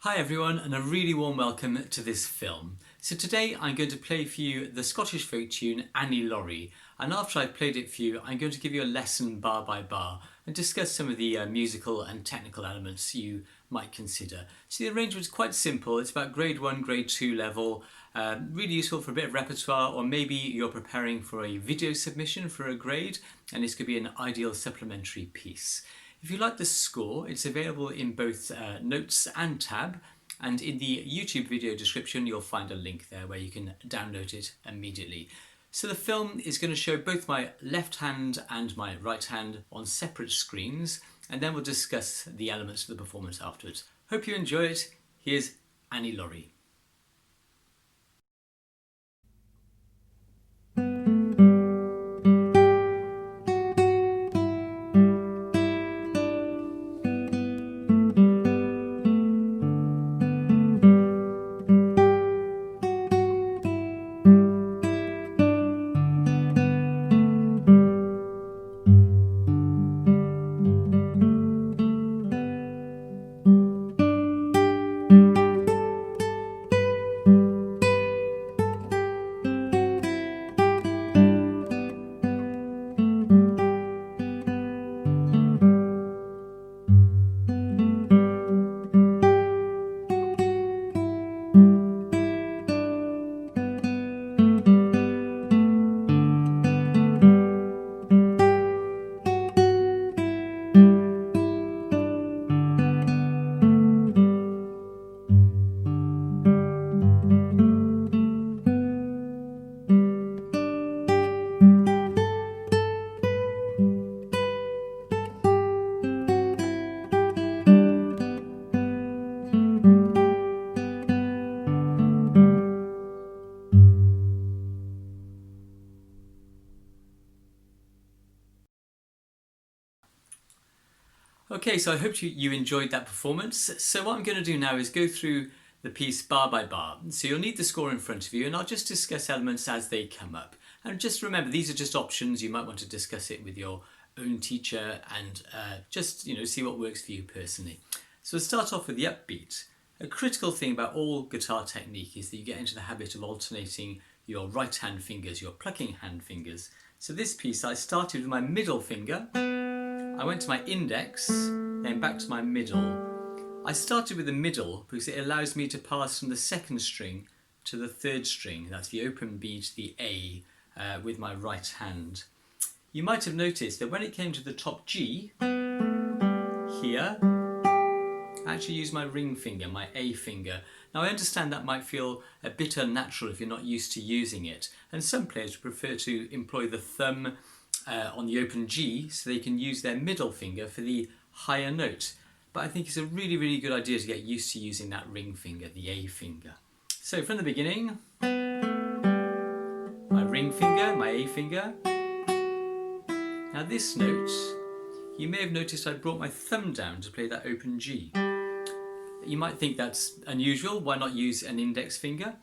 Hi everyone, and a really warm welcome to this film. So today I'm going to play for you the Scottish folk tune Annie Laurie, and after I've played it for you I'm going to give you a lesson bar by bar and discuss some of the musical and technical elements you might consider. So the arrangement's quite simple. It's about grade 1, grade 2 level, really useful for a bit of repertoire, or maybe you're preparing for a video submission for a grade and this could be an ideal supplementary piece. If you like the score, it's available in both notes and tab, and in the YouTube video description you'll find a link there where you can download it immediately. So the film is going to show both my left hand and my right hand on separate screens, and then we'll discuss the elements of the performance afterwards. Hope you enjoy it. Here's Annie Laurie. Okay, so I hope you enjoyed that performance. So what I'm going to do now is go through the piece bar by bar. So you'll need the score in front of you, and I'll just discuss elements as they come up. And just remember, these are just options. You might want to discuss it with your own teacher and just see what works for you personally. So we'll start off with the upbeat. A critical thing about all guitar technique is that you get into the habit of alternating your right hand fingers, your plucking hand fingers. So this piece, I started with my middle finger. I went to my index, then back to my middle. I started with the middle because it allows me to pass from the second string to the third string. That's the open B to the A with my right hand. You might have noticed that when it came to the top G, here, I actually used my ring finger, my A finger. Now I understand that might feel a bit unnatural if you're not used to using it, and some players prefer to employ the thumb on the open G so they can use their middle finger for the higher note. But I think it's a really good idea to get used to using that ring finger, the A finger. So from the beginning, my ring finger, my A finger. Now this note, you may have noticed I brought my thumb down to play that open G. You might think that's unusual, why not use an index finger?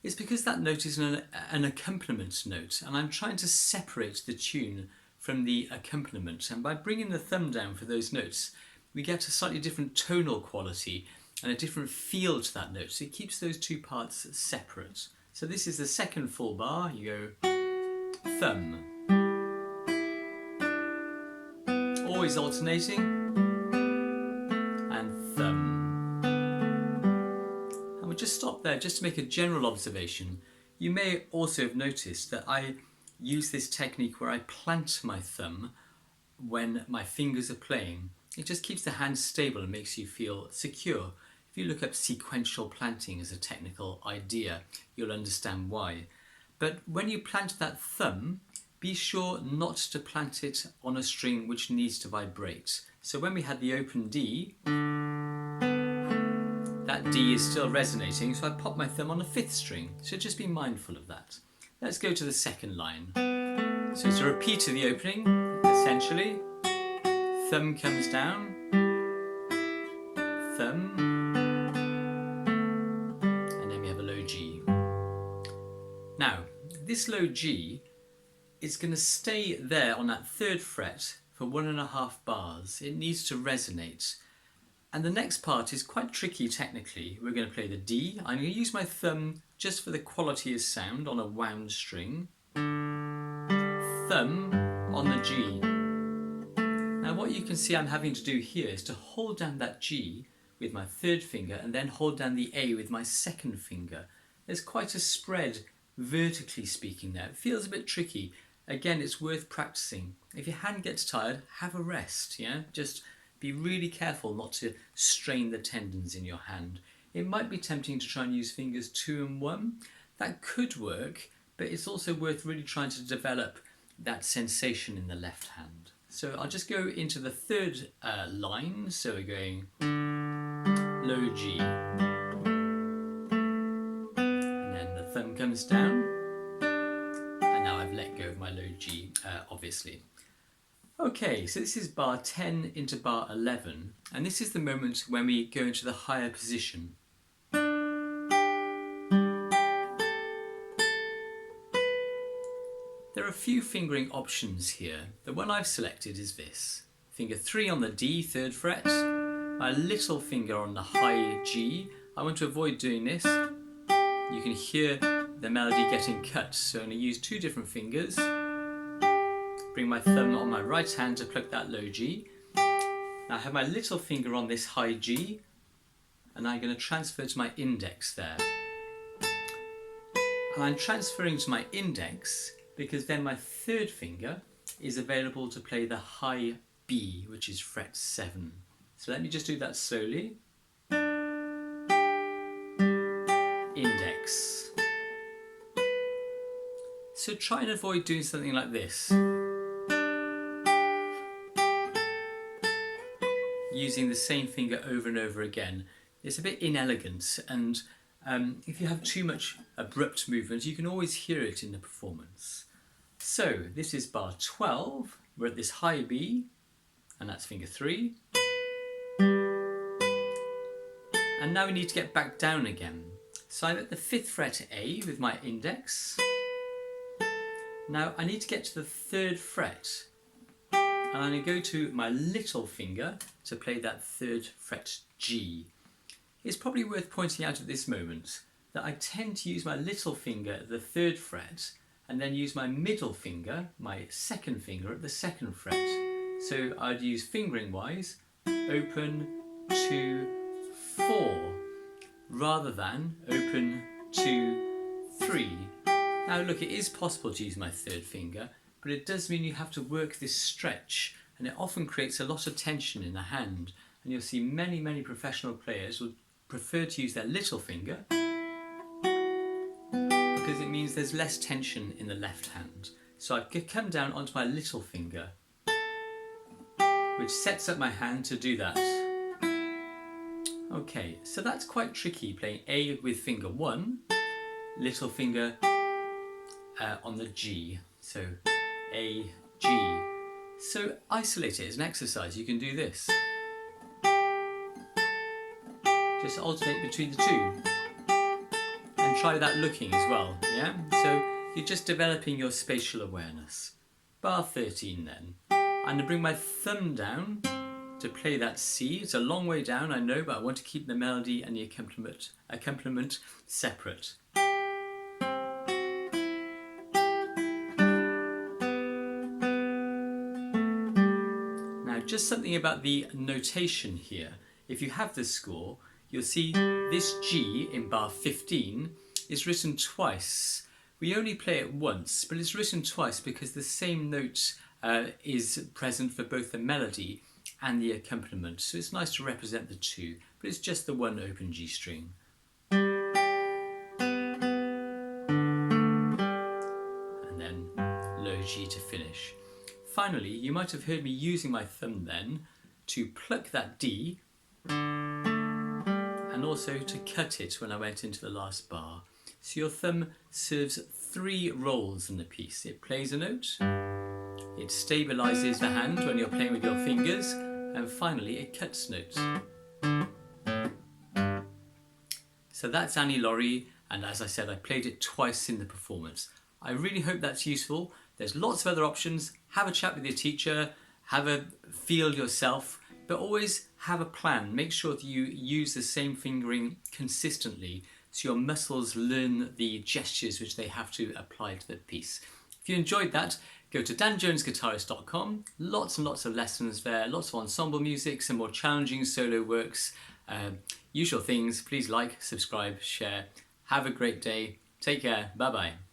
It's because that note is an accompaniment note, and I'm trying to separate the tune from the accompaniment, and by bringing the thumb down for those notes we get a slightly different tonal quality and a different feel to that note, so it keeps those two parts separate. So this is the second full bar. You go thumb, always alternating, and thumb. And we'll just stop there just to make a general observation. You may also have noticed that I use this technique where I plant my thumb when my fingers are playing. It just keeps the hand stable and makes you feel secure. If you look up sequential planting as a technical idea, you'll understand why. But when you plant that thumb, be sure not to plant it on a string which needs to vibrate. So when we had the open D, that D is still resonating, so I pop my thumb on a fifth string. So just be mindful of that. Let's go to the second line. So it's a repeat of the opening, essentially. Thumb comes down, thumb, and then we have a low G. Now, this low G is going to stay there on that third fret for 1.5 bars. It needs to resonate. And the next part is quite tricky technically. We're going to play the D. I'm going to use my thumb just for the quality of sound on a wound string. Thumb on the G. Now what you can see I'm having to do here is to hold down that G with my third finger and then hold down the A with my second finger. There's quite a spread vertically speaking there. It feels a bit tricky. Again, it's worth practicing. If your hand gets tired, have a rest, yeah? Just be really careful not to strain the tendons in your hand. It might be tempting to try and use fingers 2 and 1. That could work, but it's also worth really trying to develop that sensation in the left hand. So I'll just go into the third line. So we're going low G. And then the thumb comes down. And now I've let go of my low G, obviously. Okay, so this is bar 10 into bar 11. And this is the moment when we go into the higher position. There are a few fingering options here. The one I've selected is this. Finger 3 on the D, 3rd fret. My little finger on the high G. I want to avoid doing this. You can hear the melody getting cut, so I'm going to use 2 different fingers. Bring my thumb on my right hand to pluck that low G. Now I have my little finger on this high G, and I'm going to transfer to my index there. And I'm transferring to my index because then my 3rd finger is available to play the high B, which is fret 7. So let me just do that slowly. Index. So try and avoid doing something like this. Using the same finger over and over again. It's a bit inelegant, and if you have too much abrupt movement, you can always hear it in the performance. So this is bar 12, we're at this high B, and that's finger 3. And now we need to get back down again. So I'm at the 5th fret A with my index. Now I need to get to the 3rd fret, and I'm going to go to my little finger to play that 3rd fret G. It's probably worth pointing out at this moment that I tend to use my little finger at the 3rd fret and then use my middle finger, my 2nd finger, at the 2nd fret. So I'd use fingering wise, open, 2, 4, rather than open, 2, 3. Now look, it is possible to use my 3rd finger, but it does mean you have to work this stretch, and it often creates a lot of tension in the hand. And you'll see many, many professional players will prefer to use their little finger because it means there's less tension in the left hand. So I come down onto my little finger, which sets up my hand to do that. Okay, so that's quite tricky, playing A with finger 1, little finger on the G. So A, G. So isolate it as an exercise. You can do this. Just alternate between the 2. And try that looking as well, yeah? So you're just developing your spatial awareness. Bar 13 then. I'm going to bring my thumb down to play that C. It's a long way down, I know, but I want to keep the melody and the accompaniment separate. Just something about the notation here. If you have this score, you'll see this G in bar 15 is written twice. We only play it once, but it's written twice because the same note is present for both the melody and the accompaniment. So it's nice to represent the 2, but it's just the one open G string. And then low G to finish. Finally, you might have heard me using my thumb then to pluck that D and also to cut it when I went into the last bar. So your thumb serves 3 roles in the piece. It plays a note, it stabilises the hand when you're playing with your fingers, and finally it cuts notes. So that's Annie Laurie, and as I said, I played it twice in the performance. I really hope that's useful. There's lots of other options. Have a chat with your teacher, have a feel yourself, but always have a plan. Make sure that you use the same fingering consistently so your muscles learn the gestures which they have to apply to the piece. If you enjoyed that, go to danjonesguitarist.com. Lots and lots of lessons there, lots of ensemble music, some more challenging solo works, usual things. Please like, subscribe, share. Have a great day. Take care. Bye-bye.